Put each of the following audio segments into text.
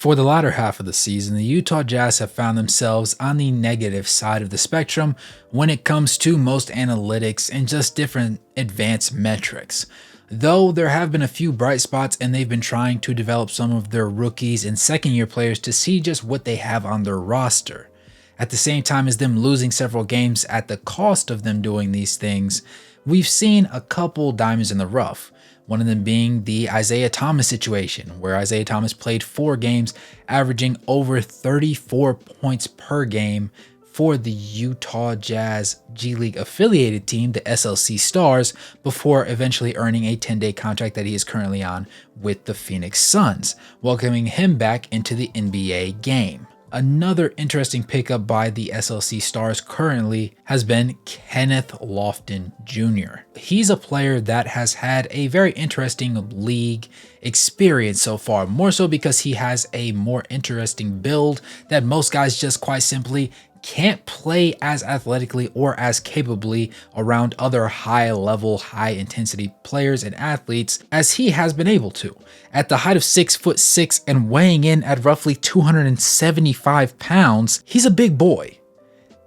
For the latter half of the season, the Utah Jazz have found themselves on the negative side of the spectrum when it comes to most analytics and just different advanced metrics. Though there have been a few bright spots and they've been trying to develop some of their rookies and second year players to see just what they have on their roster. At the same time as them losing several games at the cost of them doing these things, we've seen a couple diamonds in the rough. One of them being the Isaiah Thomas situation, where Isaiah Thomas played 4 games, averaging over 34 points per game for the Utah Jazz G League affiliated team, the SLC Stars, before eventually earning a 10-day contract that he is currently on with the Phoenix Suns, welcoming him back into the NBA game. Another interesting pickup by the SLC Stars currently has been Kenneth Lofton Jr. He's a player that has had a very interesting league experience so far, more so because he has a more interesting build that most guys just quite simply can't play as athletically or as capably around other high-level, high-intensity players and athletes as he has been able to. At the height of 6'6" and weighing in at roughly 275 pounds, he's a big boy.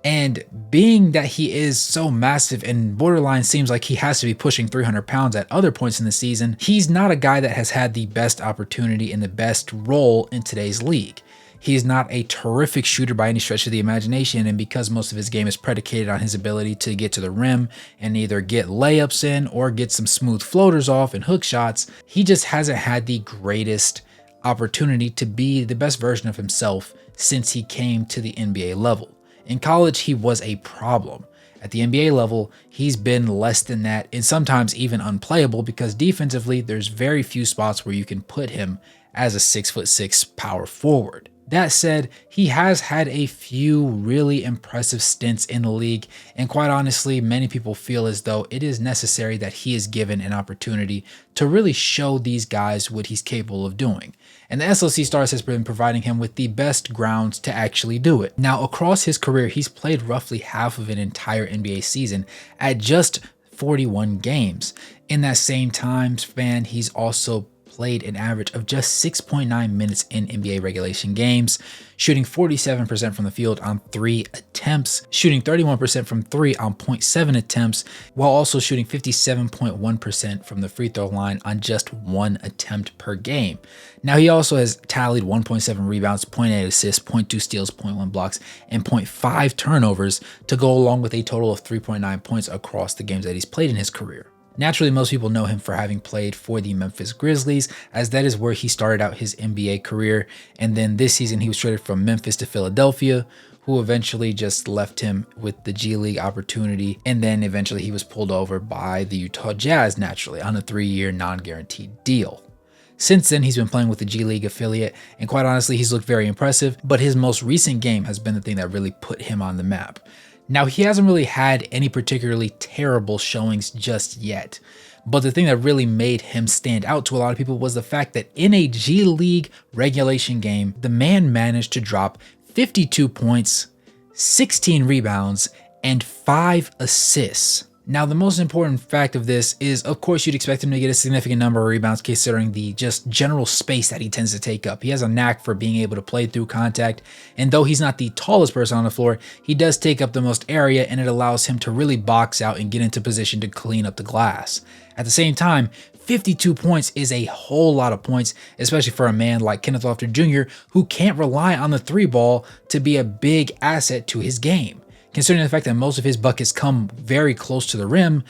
And being that he is so massive and borderline seems like he has to be pushing 300 pounds at other points in the season, he's not a guy that has had the best opportunity and the best role in today's league. He's not a terrific shooter by any stretch of the imagination, and because most of his game is predicated on his ability to get to the rim and either get layups in or get some smooth floaters off and hook shots, he just hasn't had the greatest opportunity to be the best version of himself since he came to the NBA level. In college, he was a problem. At the NBA level, he's been less than that and sometimes even unplayable because defensively, there's very few spots where you can put him as a 6'6" power forward. That said, he has had a few really impressive stints in the league, and quite honestly, many people feel as though it is necessary that he is given an opportunity to really show these guys what he's capable of doing. And the SLC Stars has been providing him with the best grounds to actually do it. Now, across his career, he's played roughly half of an entire NBA season at just 41 games. In that same time span, he's also played an average of just 6.9 minutes in NBA regulation games, shooting 47% from the field on 3 attempts, shooting 31% from 3 on 0.7 attempts, while also shooting 57.1% from the free throw line on just 1 attempt per game. Now, he also has tallied 1.7 rebounds, 0.8 assists, 0.2 steals, 0.1 blocks, and 0.5 turnovers to go along with a total of 3.9 points across the games that he's played in his career. Naturally, most people know him for having played for the Memphis Grizzlies, as that is where he started out his NBA career, and then this season he was traded from Memphis to Philadelphia, who eventually just left him with the G League opportunity, and then eventually he was pulled over by the Utah Jazz, naturally, on a 3-year non-guaranteed deal. Since then, he's been playing with the G League affiliate, and quite honestly, he's looked very impressive, but his most recent game has been the thing that really put him on the map. Now, he hasn't really had any particularly terrible showings just yet, but the thing that really made him stand out to a lot of people was the fact that in a G League regulation game, the man managed to drop 52 points, 16 rebounds, and 5 assists. Now, the most important fact of this is, of course, you'd expect him to get a significant number of rebounds considering the just general space that he tends to take up. He has a knack for being able to play through contact, and though he's not the tallest person on the floor, he does take up the most area, and it allows him to really box out and get into position to clean up the glass. At the same time, 52 points is a whole lot of points, especially for a man like Kenneth Lofton Jr., who can't rely on the 3-ball to be a big asset to his game. Considering the fact that most of his buckets come very close to the rim,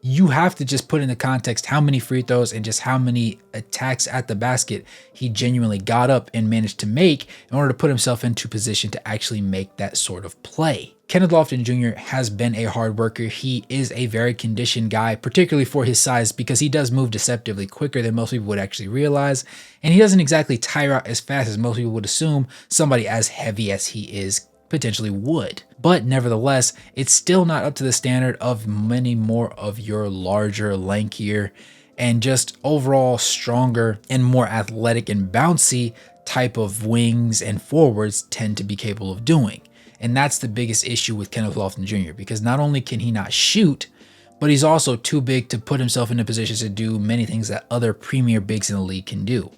you have to just put into context how many free throws and just how many attacks at the basket he genuinely got up and managed to make in order to put himself into position to actually make that sort of play. Kenneth Lofton Jr. has been a hard worker. He is a very conditioned guy, particularly for his size, because he does move deceptively quicker than most people would actually realize, and he doesn't exactly tire out as fast as most people would assume somebody as heavy as he is potentially would. But nevertheless, it's still not up to the standard of many more of your larger, lankier, and just overall stronger and more athletic and bouncy type of wings and forwards tend to be capable of doing. And that's the biggest issue with Kenneth Lofton Jr. because not only can he not shoot, but he's also too big to put himself in a position to do many things that other premier bigs in the league can do.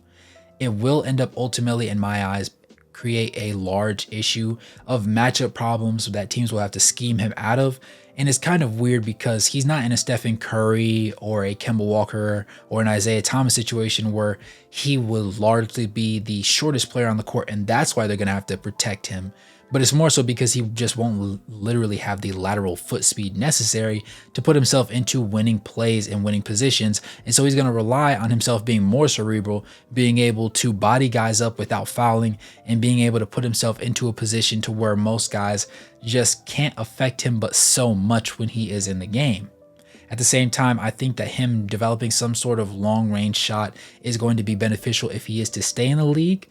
it will end up ultimately, in my eyes, create a large issue of matchup problems that teams will have to scheme him out of. And it's kind of weird because he's not in a Stephen Curry or a Kemba Walker or an Isaiah Thomas situation where he will largely be the shortest player on the court, and that's why they're going to have to protect him. But it's more so because he just won't literally have the lateral foot speed necessary to put himself into winning plays and winning positions. And so he's going to rely on himself being more cerebral, being able to body guys up without fouling, and being able to put himself into a position to where most guys just can't affect him but so much when he is in the game. At the same time, I think that him developing some sort of long range shot is going to be beneficial if he is to stay in the league,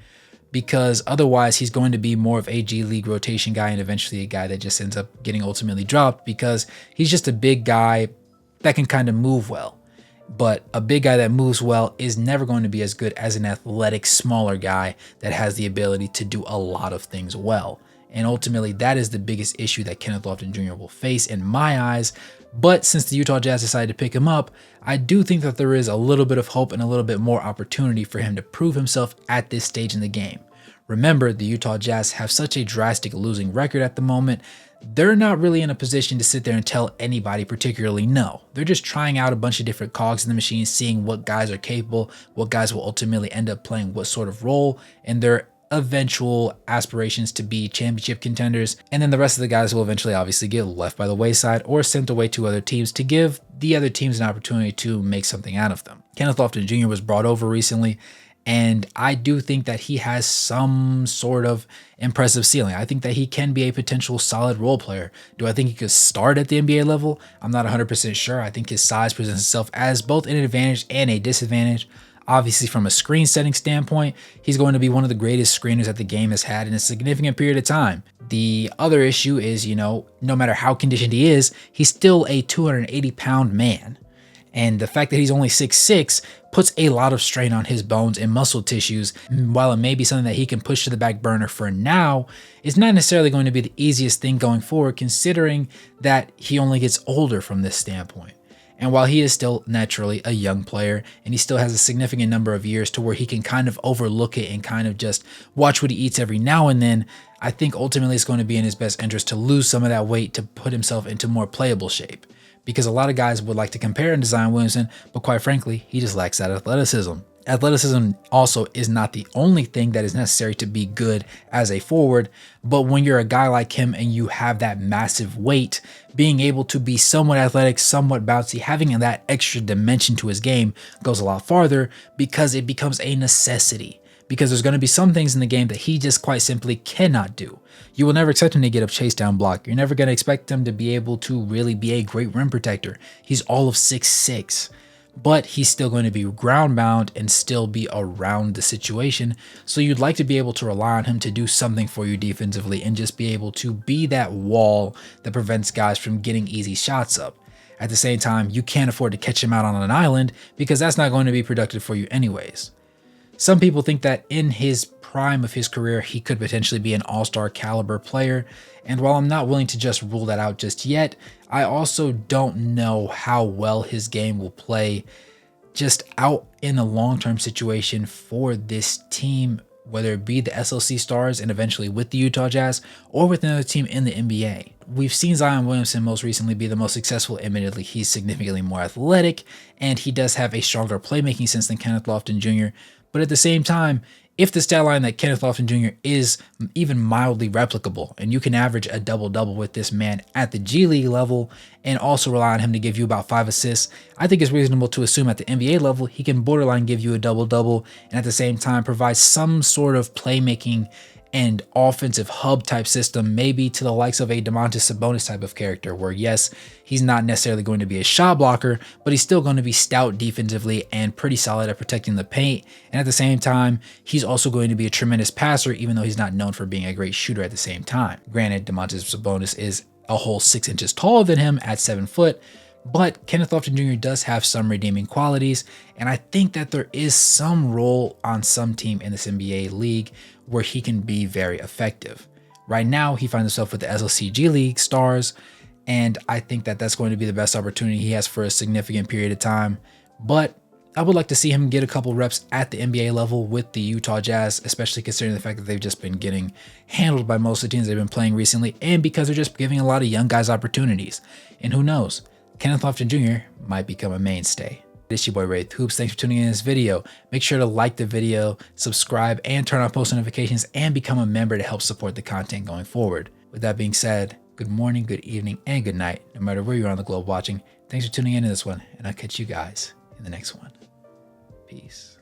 because otherwise he's going to be more of a G League rotation guy and eventually a guy that just ends up getting ultimately dropped because he's just a big guy that can kind of move well. But a big guy that moves well is never going to be as good as an athletic, smaller guy that has the ability to do a lot of things well. And ultimately, that is the biggest issue that Kenneth Lofton Jr. will face in my eyes. But since the Utah Jazz decided to pick him up, I do think that there is a little bit of hope and a little bit more opportunity for him to prove himself at this stage in the game. Remember, the Utah Jazz have such a drastic losing record at the moment. They're not really in a position to sit there and tell anybody particularly no. They're just trying out a bunch of different cogs in the machine, seeing what guys are capable, what guys will ultimately end up playing what sort of role, and their eventual aspirations to be championship contenders. And then the rest of the guys will eventually obviously get left by the wayside or sent away to other teams to give the other teams an opportunity to make something out of them. Kenneth Lofton Jr. was brought over recently, and I do think that he has some sort of impressive ceiling. I think that he can be a potential solid role player. Do I think he could start at the NBA level? I'm not 100% sure. I think his size presents itself as both an advantage and a disadvantage. Obviously, from a screen setting standpoint, he's going to be one of the greatest screeners that the game has had in a significant period of time. The other issue is, no matter how conditioned he is, he's still a 280-pound man. And the fact that he's only 6'6" puts a lot of strain on his bones and muscle tissues. While it may be something that he can push to the back burner for now, it's not necessarily going to be the easiest thing going forward, considering that he only gets older from this standpoint. And while he is still naturally a young player and he still has a significant number of years to where he can kind of overlook it and kind of just watch what he eats every now and then, I think ultimately it's going to be in his best interest to lose some of that weight to put himself into more playable shape. Because a lot of guys would like to compare him to Zion Williamson, but quite frankly, he just lacks that athleticism. Athleticism also is not the only thing that is necessary to be good as a forward, but when you're a guy like him and you have that massive weight, being able to be somewhat athletic, somewhat bouncy, having that extra dimension to his game goes a lot farther because it becomes a necessity. Because there's going to be some things in the game that he just quite simply cannot do. You will never expect him to get a chase down block. You're never going to expect him to be able to really be a great rim protector. He's all of 6'6". But he's still going to be ground bound and still be around the situation. So you'd like to be able to rely on him to do something for you defensively and just be able to be that wall that prevents guys from getting easy shots up. At the same time, you can't afford to catch him out on an island because that's not going to be productive for you anyways. Some people think that in his prime of his career, he could potentially be an all-star caliber player. And while I'm not willing to just rule that out just yet, I also don't know how well his game will play just out in a long-term situation for this team, whether it be the SLC Stars and eventually with the Utah Jazz or with another team in the NBA. We've seen Zion Williamson most recently be the most successful. Admittedly, he's significantly more athletic and he does have a stronger playmaking sense than Kenneth Lofton Jr. But at the same time, if the stat line that Kenneth Lofton Jr. is even mildly replicable, and you can average a double-double with this man at the G League level and also rely on him to give you about 5 assists, I think it's reasonable to assume at the NBA level he can borderline give you a double-double and at the same time provide some sort of playmaking and offensive hub type system, maybe to the likes of a Domantas Sabonis type of character, where yes, he's not necessarily going to be a shot blocker, but he's still going to be stout defensively and pretty solid at protecting the paint. And at the same time, he's also going to be a tremendous passer, even though he's not known for being a great shooter at the same time. Granted, Domantas Sabonis is a whole 6 inches taller than him at 7 foot, but Kenneth Lofton Jr. does have some redeeming qualities, and I think that there is some role on some team in this NBA league where he can be very effective. Right now, he finds himself with the SLC G League Stars, and I think that that's going to be the best opportunity he has for a significant period of time. But I would like to see him get a couple reps at the NBA level with the Utah Jazz, especially considering the fact that they've just been getting handled by most of the teams they've been playing recently, and because they're just giving a lot of young guys opportunities. And who knows, Kenneth Lofton Jr. might become a mainstay. It's your boy Wraith Hoops. Thanks for tuning in this video. Make sure to like the video, subscribe, and turn on post notifications, and become a member to help support the content going forward. With that being said, good morning, good evening, and good night, no matter where you are on the globe watching. Thanks for tuning in to this one, and I'll catch you guys in the next one. Peace.